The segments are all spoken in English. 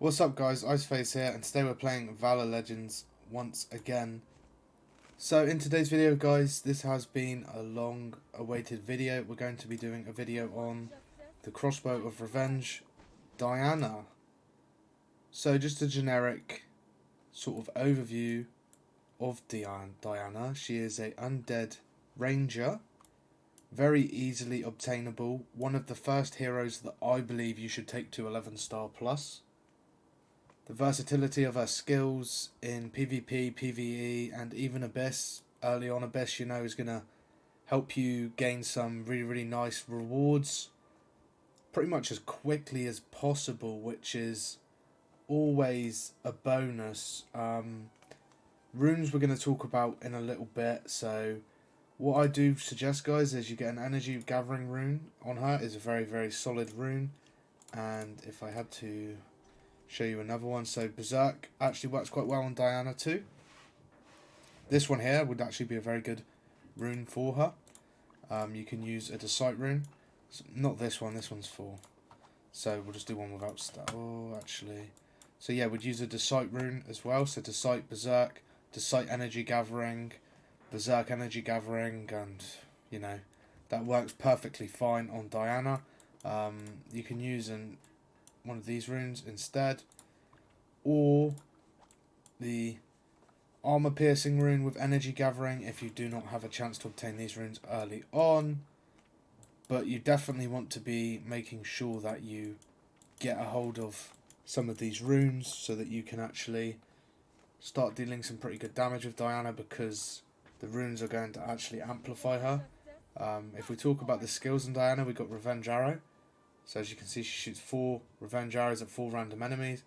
What's up guys, Iceface here, and today we're playing Valor Legends once again. So in today's video guys, this has been a long awaited video. We're going to be doing a video on the Crossbow of Revenge Diana. So just a generic sort of overview of Diana. She is a undead ranger, very easily obtainable, one of the first heroes that I believe you should take to 11 star plus. The versatility of her skills in PvP, PvE, and even Abyss, early on Abyss, you know, is going to help you gain some really nice rewards pretty much as quickly as possible, which is always a bonus. Runes we're going to talk about in a little bit, so what I do suggest guys is you get an energy gathering rune on her. It's a very solid rune, and if I had to show you another one, so Berserk actually works quite well on Diana too. This one here would actually be a very good rune for her. You can use a Decite rune, so not this one, this one's full, so we'll just do one without actually, so yeah, we'd use a Decite rune as well, so Decite Berserk, Decite energy gathering, Berserk energy gathering, and you know, that works perfectly fine on Diana. You can use one of these runes instead, or the armor piercing rune with energy gathering if you do not have a chance to obtain these runes early on. But you definitely want to be making sure that you get a hold of some of these runes so that you can actually start dealing some pretty good damage with Diana, because the runes are going to actually amplify her. If we talk about the skills in Diana, we've got Revenge Arrow. So as you can see, she shoots 4 revenge arrows at 4 random enemies,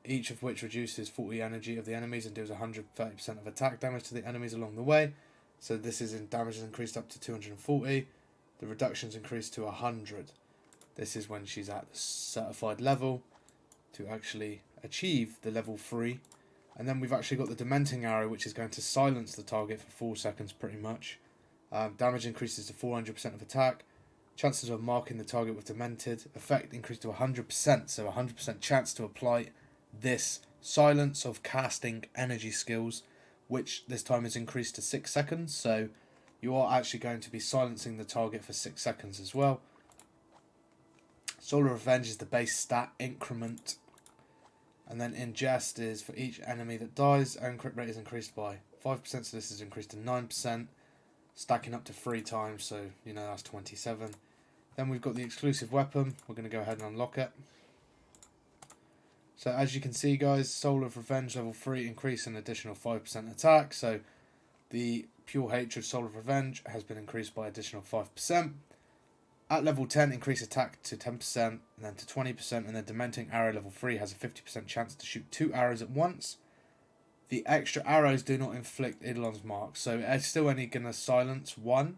each of which reduces 40 energy of the enemies and deals 130% of attack damage to the enemies along the way. So this is in damage is increased up to 240. The reduction's increased to 100. This is when she's at the certified level to actually achieve the level 3. And then we've actually got the Dementing Arrow, which is going to silence the target for 4 seconds pretty much. Damage increases to 400% of attack. Chances of marking the target with Demented effect increased to 100%, so 100% chance to apply this silence of casting energy skills, which this time is increased to 6 seconds, so you are actually going to be silencing the target for 6 seconds as well. Solar Revenge is the base stat increment, and then Ingest is for each enemy that dies, own crit rate is increased by 5%, so this is increased to 9%. Stacking up to 3 times, so you know that's 27. Then we've got the exclusive weapon. We're going to go ahead and unlock it. So as you can see guys, Soul of Revenge level 3 increase an additional 5% attack. So the Pure Hatred Soul of Revenge has been increased by additional 5%. At level 10, increase attack to 10% and then to 20%. And then Dementing Arrow level 3 has a 50% chance to shoot 2 arrows at once. The extra arrows do not inflict Eidolon's mark, so it's still only going to silence 1,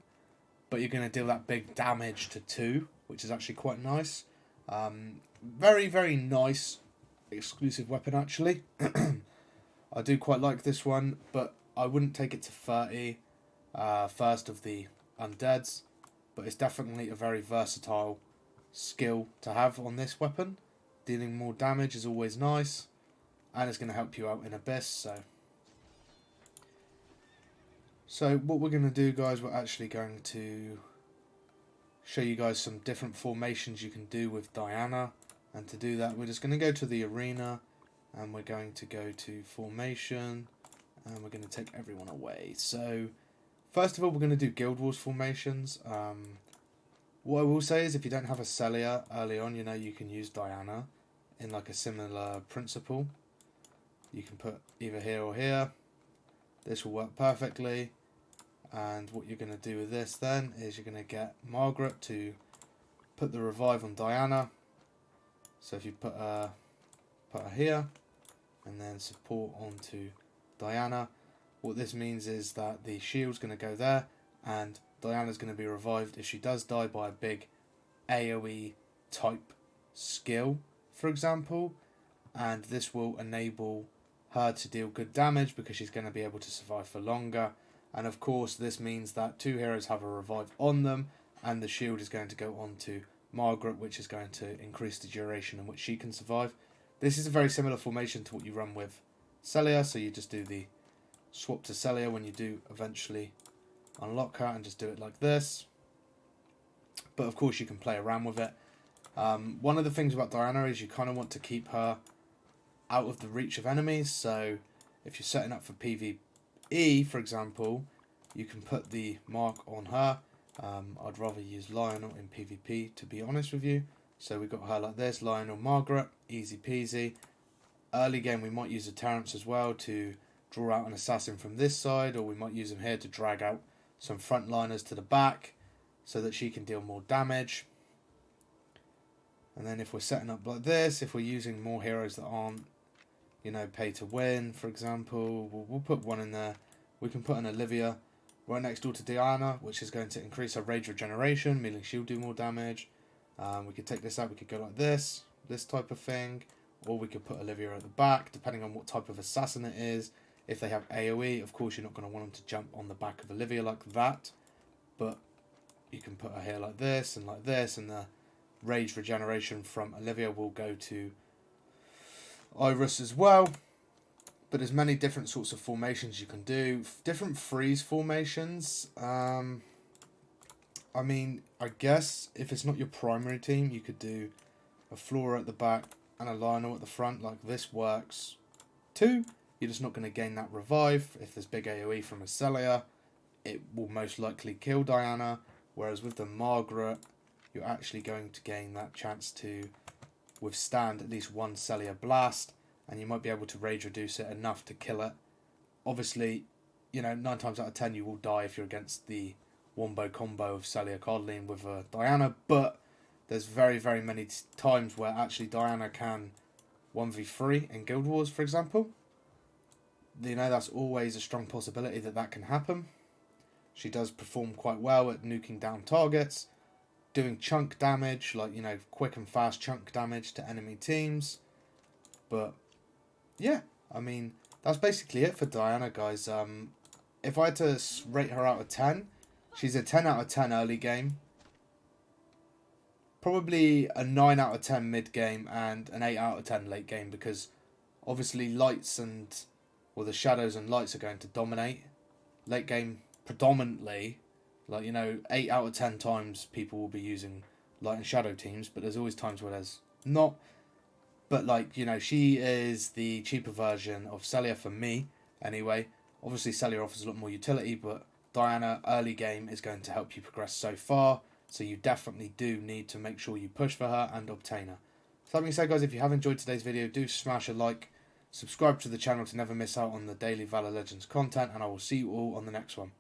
but you're going to deal that big damage to 2, which is actually quite nice. Very nice exclusive weapon actually. I do quite like this one, but I wouldn't take it to 30, first of the undeads, but it's definitely a very versatile skill to have on this weapon. Dealing more damage is always nice, and it's going to help you out in Abyss. So what we're going to do guys, we're actually going to show you guys some different formations you can do with Diana. And to do that, we're just going to go to the arena, and we're going to go to formation, and we're going to take everyone away. So first of all, we're going to do Guild Wars formations. What I will say is if you don't have a Celia early on, you know, you can use Diana in like a similar principle. You can put either here or here. This will work perfectly. And what you're going to do with this then is you're going to get Margaret to put the revive on Diana. So if you put her here and then support onto Diana, what this means is that the shield's going to go there and Diana's going to be revived if she does die by a big AoE type skill, for example. And this will enable her to deal good damage because she's going to be able to survive for longer. And of course this means that 2 heroes have a revive on them, and the shield is going to go on to Margaret, which is going to increase the duration in which she can survive. This is a very similar formation to what you run with Celia, so you just do the swap to Celia when you do eventually unlock her and just do it like this. But of course you can play around with it. One of the things about Diana is you kind of want to keep her out of the reach of enemies, so if you're setting up for PvE, for example, you can put the mark on her. I'd rather use Lionel in PvP, to be honest with you. So we've got her like this, Lionel, Margaret, easy peasy. Early game we might use a Terrence as well to draw out an assassin from this side, or we might use him here to drag out some frontliners to the back so that she can deal more damage. And then if we're setting up like this, if we're using more heroes that aren't, you know, pay to win, for example, we'll put one in there. We can put an Olivia right next door to Diana, which is going to increase her rage regeneration, meaning she'll do more damage. We could take this out, we could go like this type of thing, or we could put Olivia at the back, depending on what type of assassin it is. If they have AoE, of course you're not going to want them to jump on the back of Olivia like that, but you can put her here like this, and the rage regeneration from Olivia will go to Iris as well. But there's many different sorts of formations you can do. Different freeze formations. I mean, I guess if it's not your primary team, you could do a Flora at the back and a Lionel at the front. Like this works too. You're just not going to gain that revive. If there's big AoE from a Celia, it will most likely kill Diana. Whereas with the Margaret, you're actually going to gain that chance to withstand at least one Celia blast, and you might be able to rage reduce it enough to kill it. Obviously, you know, 9 times out of 10 you will die if you're against the wombo combo of Celia Codling with a Diana, but there's very, very many times where actually Diana can 1v3 in Guild Wars, for example. You know, that's always a strong possibility that that can happen. She does perform quite well at nuking down targets, doing chunk damage, like, you know, quick and fast chunk damage to enemy teams. But yeah, I mean, that's basically it for Diana, guys. If I had to rate her out of 10, she's a 10 out of 10 early game, probably a 9 out of 10 mid game, and an 8 out of 10 late game, because obviously lights and, well, the shadows and lights are going to dominate. Late game predominantly, like, you know, 8 out of 10 times people will be using light and shadow teams, but there's always times where there's not. But, like, you know, she is the cheaper version of Celia for me, anyway. Obviously, Celia offers a lot more utility, but Diana, early game, is going to help you progress so far. So you definitely do need to make sure you push for her and obtain her. So that being said, guys, if you have enjoyed today's video, do smash a like. Subscribe to the channel to never miss out on the daily Valor Legends content, and I will see you all on the next one.